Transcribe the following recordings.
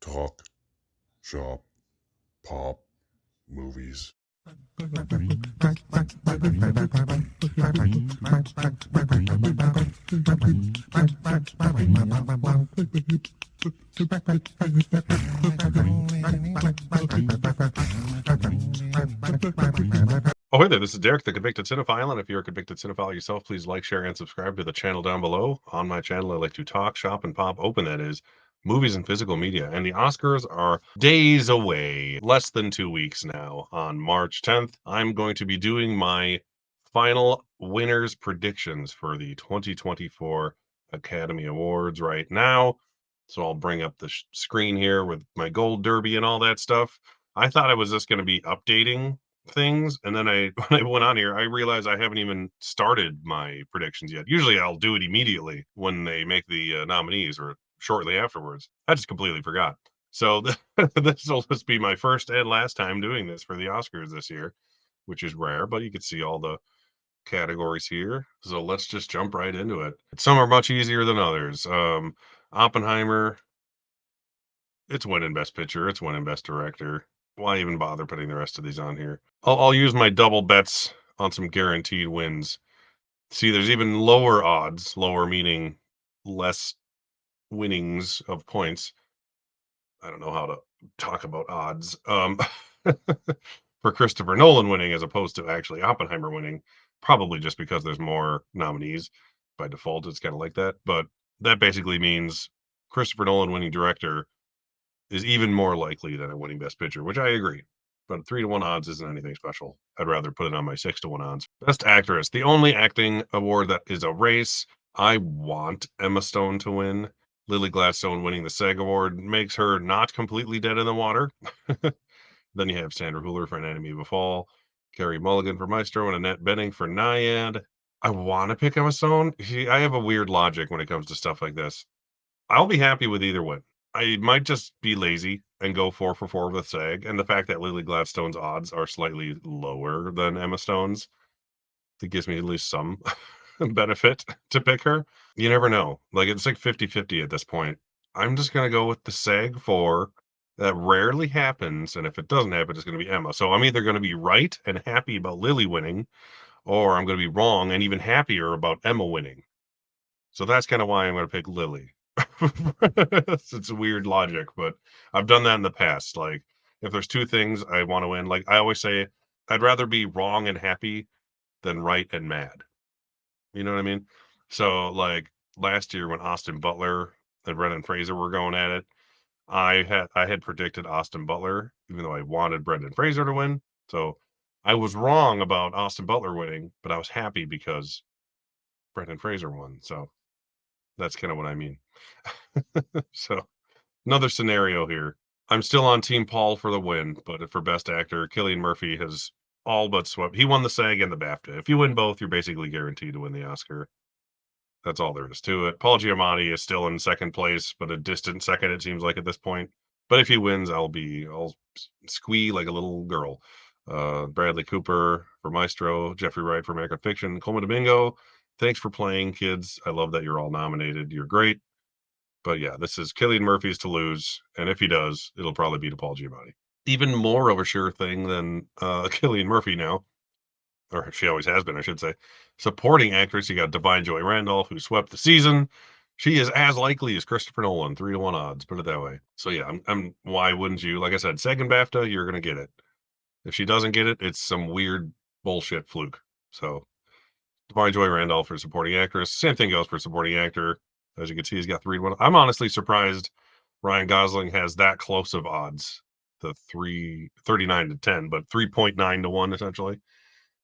Talk, shop, pop, movies. Oh, hey there, this is Derek, the Convicted Cinephile, and if you're a convicted cinephile yourself, please like, share, and subscribe to the channel down below. On my channel, I like to talk, shop, and pop open, that is, movies and physical media. And the Oscars are days away, less than 2 weeks now. On March 10th, I'm going to be doing my final winners predictions for the 2024 Academy Awards right now. So I'll bring up the screen here with my gold derby and all that stuff. I thought I was just going to be updating things, and then when I went on here, I realized I haven't even started my predictions yet. Usually I'll do it immediately when they make the nominees or shortly afterwards. I just completely forgot. So this will just be my first and last time doing this for the Oscars this year, which is rare, but you can see all the categories here. So let's just jump right into it. Some are much easier than others. Oppenheimer, it's winning Best Picture, it's winning Best Director. Why even bother putting the rest of these on here? I'll use my double bets on some guaranteed wins. See, there's even lower odds, lower meaning less winnings of points. I don't know how to talk about odds. For Christopher Nolan winning as opposed to actually Oppenheimer winning, probably just because there's more nominees. By default, it's kind of like that. But that basically means Christopher Nolan winning director is even more likely than a winning Best Picture, which I agree. But 3-1 odds isn't anything special. I'd rather put it on my 6-1 odds. Best Actress, the only acting award that is a race. I want Emma Stone to win. Lily Gladstone winning the SAG Award makes her not completely dead in the water. Then you have Sandra Hüller for Anatomy of a Fall, Carey Mulligan for Maestro, and Annette Bening for Nyad. I want to pick Emma Stone. See, I have a weird logic when it comes to stuff like this. I'll be happy with either one. I might just be lazy and go 4 for 4 with SAG, and the fact that Lily Gladstone's odds are slightly lower than Emma Stone's, it gives me at least some benefit to pick her. You never know. Like, it's like 50-50 at this point. I'm just gonna go with the SAG 4. That rarely happens, and if it doesn't happen, it's gonna be Emma. So I'm either gonna be right and happy about Lily winning, or I'm gonna be wrong and even happier about Emma winning. So that's kinda why I'm gonna pick Lily. It's a weird logic, but I've done that in the past. Like, if there's 2 things I wanna win, like, I always say, I'd rather be wrong and happy than right and mad. You know what I mean? So, like, last year when Austin Butler and Brendan Fraser were going at it, I had predicted Austin Butler, even though I wanted Brendan Fraser to win. So, I was wrong about Austin Butler winning, but I was happy because Brendan Fraser won. So, that's kinda what I mean. So, another scenario here. I'm still on Team Paul for the win, but for Best Actor, Cillian Murphy has all but swept. He won the SAG and the BAFTA. If you win both, you're basically guaranteed to win the Oscar. That's all there is to it. Paul Giamatti is still in second place, but a distant second, it seems like at this point. But if he wins, I'll squee like a little girl. Bradley Cooper for Maestro, Jeffrey Wright for American Fiction, Colman Domingo. Thanks for playing, kids. I love that you're all nominated. You're great. But yeah, this is Cillian Murphy's to lose, and if he does, it'll probably be to Paul Giamatti. Even more of a sure thing than Cillian Murphy now, or she always has been, I should say. Supporting actress, you got Divine Joy Randolph, who swept the season. She is as likely as Christopher Nolan, 3-1 odds, put it that way. So yeah, why wouldn't you? Like I said, second BAFTA, you're gonna get it. If she doesn't get it, it's some weird bullshit fluke. So Divine Joy Randolph for supporting actress. Same thing goes for supporting actor. As you can see, he's got 3-1. I'm honestly surprised Ryan Gosling has that close of odds. The 39 to 10, but 3.9 to 1 essentially.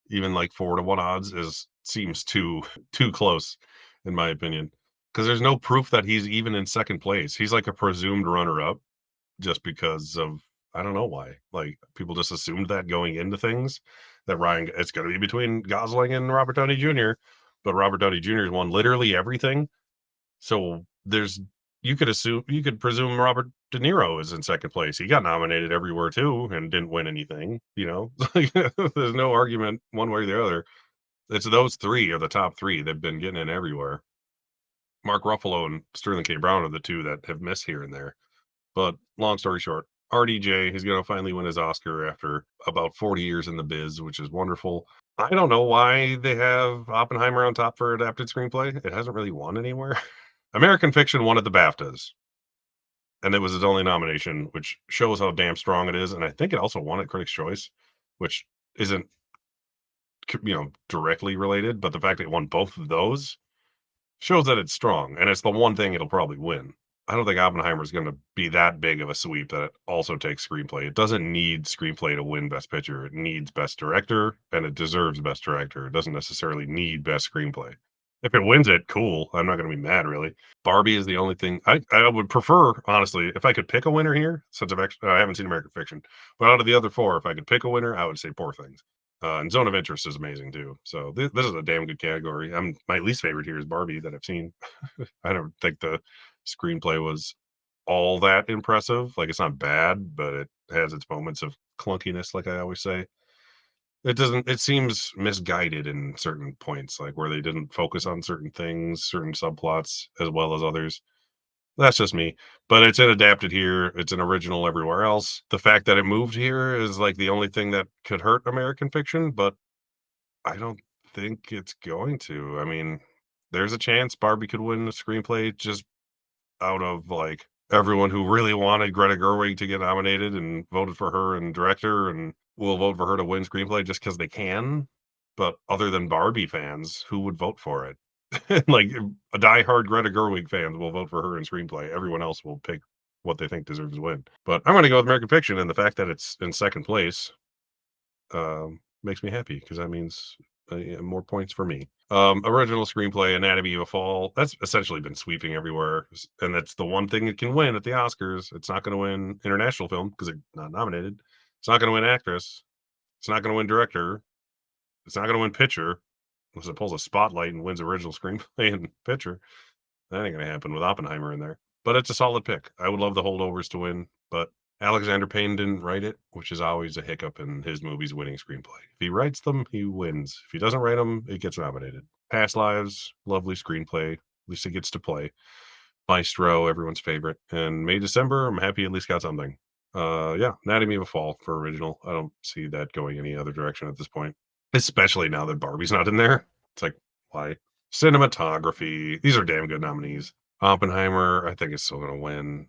Even like 4-1 odds seems too close, in my opinion. Because there's no proof that he's even in second place. He's like a presumed runner up just because of I don't know why. Like people just assumed that going into things that it's going to be between Gosling and Robert Downey Jr. But Robert Downey Jr. has won literally everything. So you could presume Robert De Niro is in second place. He got nominated everywhere too and didn't win anything. You know, there's no argument one way or the other. It's those 3 are the top 3. They've been getting in everywhere. Mark Ruffalo and Sterling K. Brown are the 2 that have missed here and there. But long story short, RDJ, he's going to finally win his Oscar after about 40 years in the biz, which is wonderful. I don't know why they have Oppenheimer on top for adapted screenplay. It hasn't really won anywhere. American Fiction won at the BAFTAs, and it was his only nomination, which shows how damn strong it is. And I think it also won at Critics' Choice, which isn't directly related, but the fact that it won both of those shows that it's strong, and it's the one thing it'll probably win. I don't think Oppenheimer is going to be that big of a sweep that it also takes screenplay. It doesn't need screenplay to win Best Picture. It needs Best Director, and it deserves Best Director. It doesn't necessarily need Best Screenplay. If it wins it, cool. I'm not going to be mad, really. Barbie is the only thing I would prefer, honestly, if I could pick a winner here, since I haven't seen American Fiction, but out of the other four, if I could pick a winner, I would say Poor Things. And Zone of Interest is amazing too. So this is a damn good category. My least favorite here is Barbie that I've seen. I don't think the screenplay was all that impressive. Like, it's not bad, but it has its moments of clunkiness, like I always say. It seems misguided in certain points, like where they didn't focus on certain things, certain subplots as well as others. That's just me. But it's an adapted here. It's an original everywhere else. The fact that it moved here is like the only thing that could hurt American Fiction, but I don't think it's going to. I mean, there's a chance Barbie could win the screenplay just out of like everyone who really wanted Greta Gerwig to get nominated and voted for her and director and will vote for her to win screenplay just because they can. But other than Barbie fans, who would vote for it? Like, a diehard Greta Gerwig fans will vote for her in screenplay. Everyone else will pick what they think deserves to win. But I'm going to go with American Fiction, and the fact that it's in second place makes me happy because that means yeah, more points for me. Original screenplay, Anatomy of a Fall. That's essentially been sweeping everywhere, and that's the one thing it can win at the Oscars. It's not going to win international film because it's not nominated. It's not going to win actress. It's not going to win director. It's not going to win picture. Unless it pulls a spotlight and wins original screenplay and picture. That ain't going to happen with Oppenheimer in there. But it's a solid pick. I would love the holdovers to win, but Alexander Payne didn't write it, which is always a hiccup in his movies winning screenplay. If he writes them, he wins. If he doesn't write them, it gets nominated. Past Lives, lovely screenplay. At least it gets to play. Maestro, everyone's favorite. And May December, I'm happy at least got something. Yeah, Anatomy of a Fall for original. I don't see that going any other direction at this point, especially now that Barbie's not in there. It's like, why? Cinematography. These are damn good nominees. Oppenheimer, I think, is still going to win.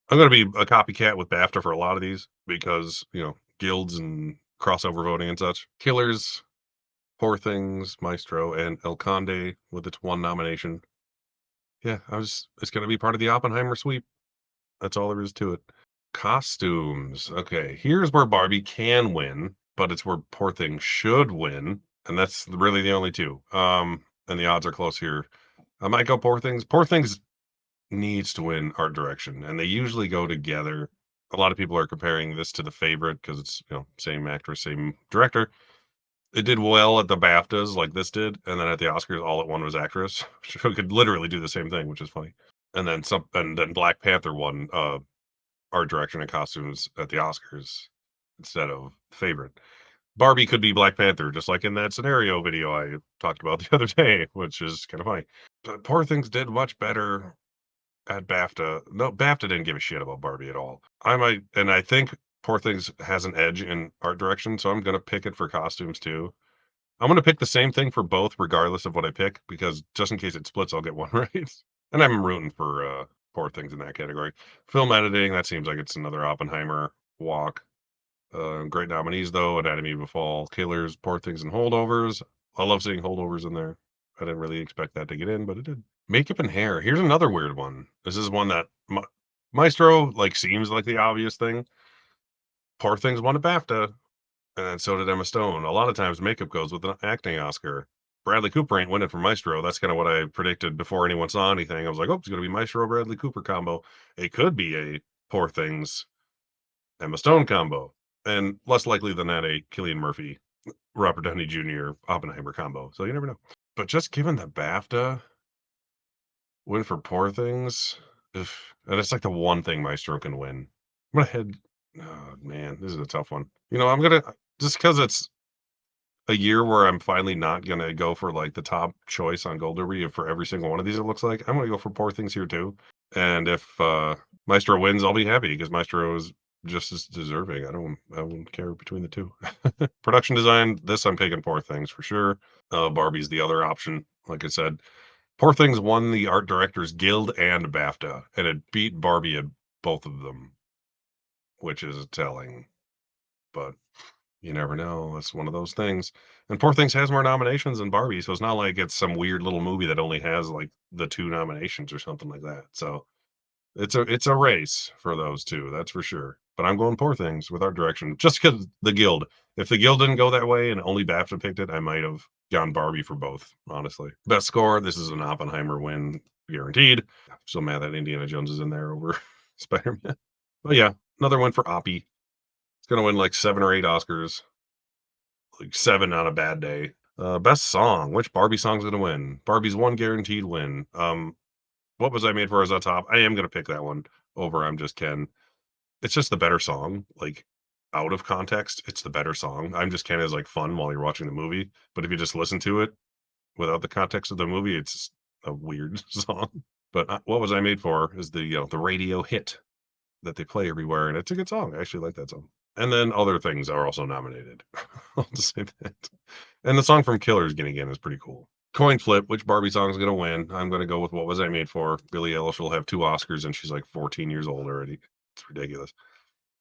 I'm going to be a copycat with BAFTA for a lot of these because, guilds and crossover voting and such. Killers, Poor Things, Maestro, and El Conde with its one nomination. Yeah, it's going to be part of the Oppenheimer sweep. That's all there is to it. Costumes. Okay, here's where Barbie can win, but it's where Poor Things should win. And that's really the only two. And the odds are close here. I might go Poor Things. Poor Things needs to win art direction, and they usually go together. A lot of people are comparing this to The Favorite because it's same actress, same director. It did well at the BAFTAs like this did, and then at the Oscars, all it won was actress. So it could literally do the same thing, which is funny. And then Black Panther won art direction and costumes at the Oscars instead of Favorite. Barbie could be Black Panther, just like in that scenario video I talked about the other day, which is kind of funny. But Poor Things did much better at BAFTA. No, BAFTA didn't give a shit about Barbie at all. I think Poor Things has an edge in art direction, so I'm gonna pick it for costumes too. I'm gonna pick the same thing for both, regardless of what I pick, because just in case it splits, I'll get one right. And I'm rooting for Poor Things in that category. Film editing, that seems like it's another Oppenheimer walk. Great nominees though: Anatomy of a Fall, Killers, Poor Things, and Holdovers. I love seeing Holdovers in there. I didn't really expect that to get in, but it did. Makeup and hair. Here's another weird one. This is one that Maestro seems like the obvious thing. Poor Things won a BAFTA, and then so did Emma Stone. A lot of times, makeup goes with an acting Oscar. Bradley Cooper ain't winning for Maestro. That's kind of what I predicted before anyone saw anything. I was like, oh, it's going to be Maestro Bradley Cooper combo. It could be a Poor Things Emma Stone combo, and less likely than that, a Cillian Murphy Robert Downey Jr. Oppenheimer combo. So you never know. But just given the BAFTA win for Poor Things, and it's like the one thing Maestro can win. I'm gonna head. Oh man, this is a tough one. I'm gonna just because it's a year where I'm finally not gonna go for like the top choice on Gold Derby for every single one of these. It looks like I'm gonna go for Poor Things here too. And if Maestro wins, I'll be happy because Maestro is just as deserving. I wouldn't care between the two. Production design, this I'm taking Poor Things for sure. Barbie's the other option. Like I said, Poor Things won the Art Directors Guild and BAFTA, and it beat Barbie at both of them, which is telling. But you never know. It's one of those things. And Poor Things has more nominations than Barbie, so it's not like it's some weird little movie that only has like the 2 nominations or something like that. So it's a race for those 2, that's for sure. But I'm going Poor Things with Art Direction just because the Guild. If the Guild didn't go that way and only BAFTA picked it, I might have gone Barbie for both, honestly. Best score, this is an Oppenheimer win guaranteed. I'm so mad that Indiana Jones is in there over Spider-Man. But yeah, another win for Oppie. It's gonna win like 7 or 8 Oscars, like 7 on a bad day. Best song, which Barbie song's gonna win? Barbie's one guaranteed win. What Was I Made For is on top. I am gonna pick that one over I'm Just Ken. It's just the better song, like, out of context, it's the better song. I'm Just Ken is, like, fun while you're watching the movie, but if you just listen to it without the context of the movie, it's a weird song. But, What Was I Made For is the, the radio hit that they play everywhere, and it's a good song. I actually like that song. And then other things are also nominated. I'll just say that. And the song from Killers Getting In is pretty cool. Coin flip, which Barbie song is gonna win? I'm gonna go with What Was I Made For? Billie Eilish will have 2 Oscars, and she's, like, 14 years old already. It's ridiculous.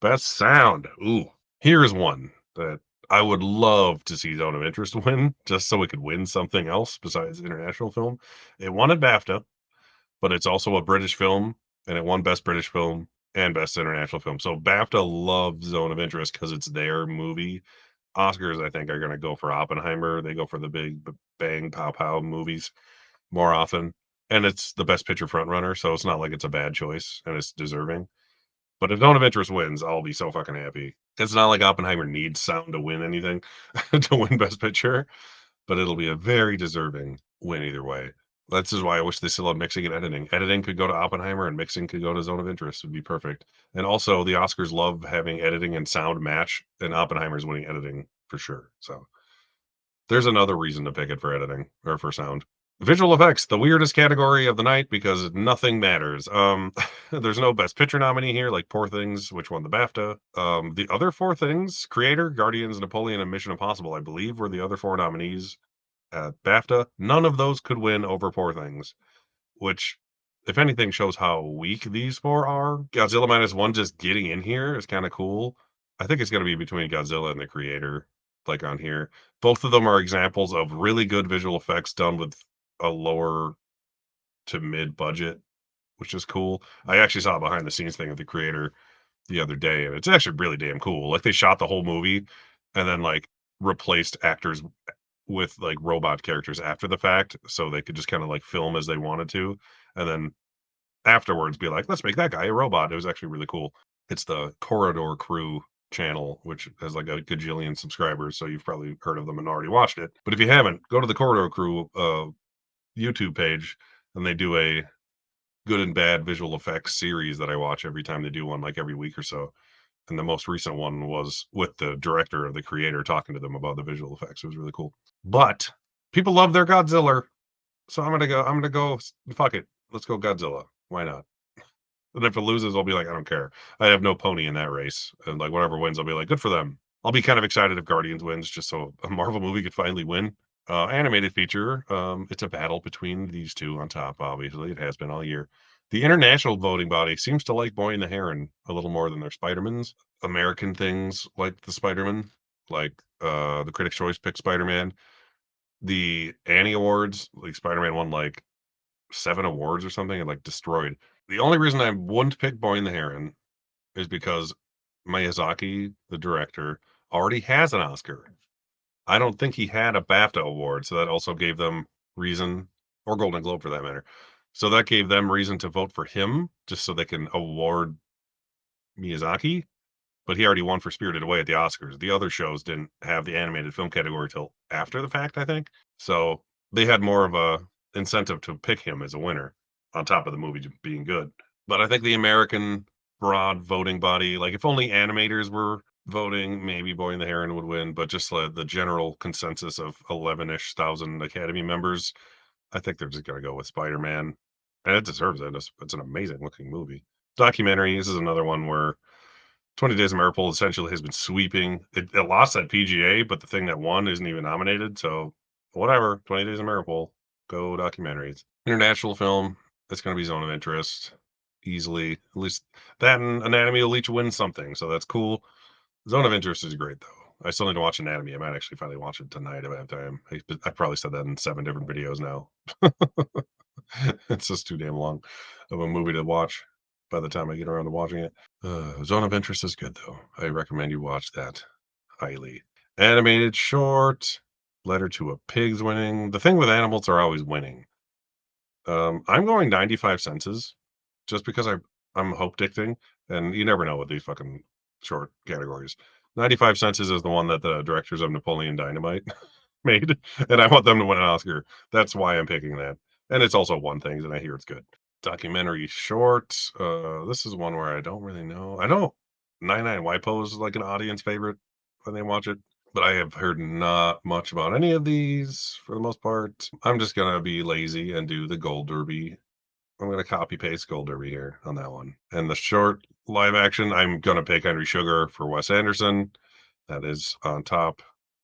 Best sound. Ooh, here's one that I would love to see Zone of Interest win, just so we could win something else besides international film. It won at BAFTA, but it's also a British film, and it won Best British Film and Best International Film. So BAFTA loves Zone of Interest because it's their movie. Oscars, I think, are gonna go for Oppenheimer. They go for the big bang pow pow movies more often, and it's the Best Picture frontrunner, so it's not like it's a bad choice, and it's deserving. But if Zone of Interest wins, I'll be so fucking happy. It's not like Oppenheimer needs sound to win anything to win Best Picture, but it'll be a very deserving win either way. This is why I wish they still had mixing and editing. Editing could go to Oppenheimer and mixing could go to Zone of Interest. Would be perfect. And also, the Oscars love having editing and sound match, and Oppenheimer's winning editing for sure. So there's another reason to pick it for editing or for sound. Visual effects, the weirdest category of the night because nothing matters. There's no Best Picture nominee here, like Poor Things, which won the BAFTA. The other 4 things, Creator, Guardians, Napoleon, and Mission Impossible, I believe, were the other 4 nominees at BAFTA. None of those could win over Poor Things, which, if anything, shows how weak these 4 are. Godzilla minus one just getting in here is kind of cool. I think it's going to be between Godzilla and the Creator, like on here. Both of them are examples of really good visual effects done with a lower to mid budget, which is cool. I actually saw a behind the scenes thing of the Creator the other day, and it's actually really damn cool. Like they shot the whole movie and then like replaced actors with like robot characters after the fact so they could just kind of like film as they wanted to and then afterwards be like, let's make that guy a robot. It was actually really cool. It's the Corridor Crew channel, which has like a gajillion subscribers, so you've probably heard of them and already watched it. But if you haven't, go to the Corridor Crew YouTube page, and they do a good and bad visual effects series that I watch every time they do one, like every week or so. And the most recent one was with the director or the creator talking to them about the visual effects. It was really cool. But people love their Godzilla, so I'm gonna go. Fuck it, let's go Godzilla. Why not? And if it loses, I'll be like, I don't care. I have no pony in that race, and like whatever wins, I'll be like, good for them. I'll be kind of excited if Guardians wins, just so a Marvel movie could finally win. Animated feature. It's a battle between these 2 on top. Obviously, it has been all year. The international voting body seems to like Boy and the Heron a little more than their Spider-Mans. American things like the Spider-Man, like the Critics' Choice picked Spider-Man. The Annie Awards, like Spider-Man won like 7 awards or something and like destroyed. The only reason I wouldn't pick Boy and the Heron is because Miyazaki, the director, already has an Oscar. I don't think he had a BAFTA award, so that also gave them reason, or Golden Globe for that matter. So that gave them reason to vote for him, just so they can award Miyazaki. But he already won for Spirited Away at the Oscars. The other shows didn't have the animated film category till after the fact, I think. So they had more of a incentive to pick him as a winner on top of the movie being good. But I think the American broad voting body, like if only animators were voting, maybe Boy and the Heron would win. But just the general consensus of 11-ish thousand Academy members, I think they're just going to go with Spider Man. and it deserves it. It's an amazing looking movie. Documentary. This is another one where 20 Days of Marigold essentially has been sweeping. It lost at PGA, but the thing that won isn't even nominated. So whatever. 20 Days of Marigold. Go documentaries. International film. It's going to be Zone of Interest easily. At least that and Anatomy will each win something. So that's cool. Zone of Interest is great though. I still need to watch Anatomy. I might actually finally watch it tonight if I have time. I probably said that in 7 different videos now. It's just too damn long of a movie to watch by the time I get around to watching it. Zone of Interest is good though. I recommend you watch that highly. Animated short, Letter to a Pig's winning. The thing with animals, are always winning. I'm going 95 senses just because I'm hope dicting, and you never know with these fucking short categories. 95 senses is the one that the directors of Napoleon Dynamite made, and I want them to win an Oscar. That's why I'm picking that. And it's also won things, and I hear it's good. Documentary short. This is one where I don't really know. I know 99 Wipo is like an audience favorite when they watch it, but I have heard not much about any of these for the most part. I'm just gonna be lazy and do the Gold Derby. I'm gonna copy paste Gold Derby here on that one. And the short live action, I'm gonna pick Henry Sugar for Wes Anderson. That is on top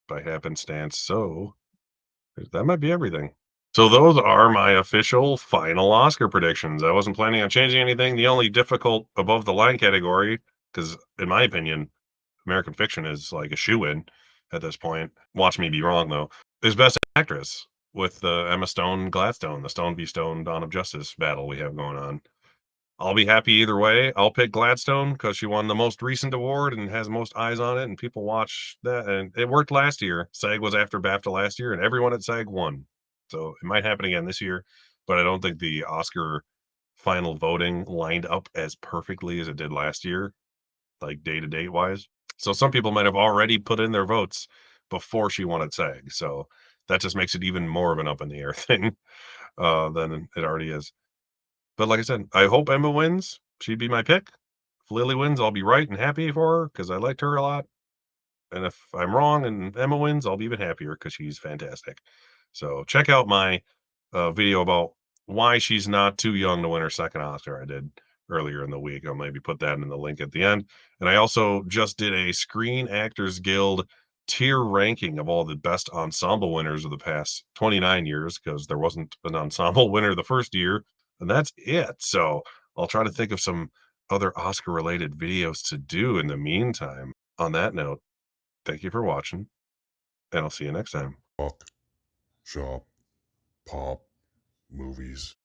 by happenstance. So that might be everything. So those are my official final Oscar predictions. I wasn't planning on changing anything. The only difficult above the line category, because in my opinion, American Fiction is like a shoe-in at this point. Watch me be wrong though. Is Best Actress with the Emma Stone Gladstone, the Stone v. Stone Dawn of Justice battle we have going on. I'll be happy either way. I'll pick Gladstone because she won the most recent award and has most eyes on it, and people watch that. And it worked last year. SAG was after BAFTA last year, and everyone at SAG won. So it might happen again this year, but I don't think the Oscar final voting lined up as perfectly as it did last year, like day to date wise. So some people might have already put in their votes before she won at SAG. So that just makes it even more of an up in the air thing than it already is. But like I said, I hope Emma wins. She'd be my pick. If Lily wins, I'll be right and happy for her because I liked her a lot. And if I'm wrong and Emma wins, I'll be even happier because she's fantastic. So check out my video about why she's not too young to win her second Oscar I did earlier in the week. I'll maybe put that in the link at the end. And I also just did a Screen Actors Guild tier ranking of all the best ensemble winners of the past 29 years because there wasn't an ensemble winner the first year. And that's it. So I'll try to think of some other Oscar related videos to do in the meantime. On that note, thank you for watching, and I'll see you next time. Talk, shop, pop, movies.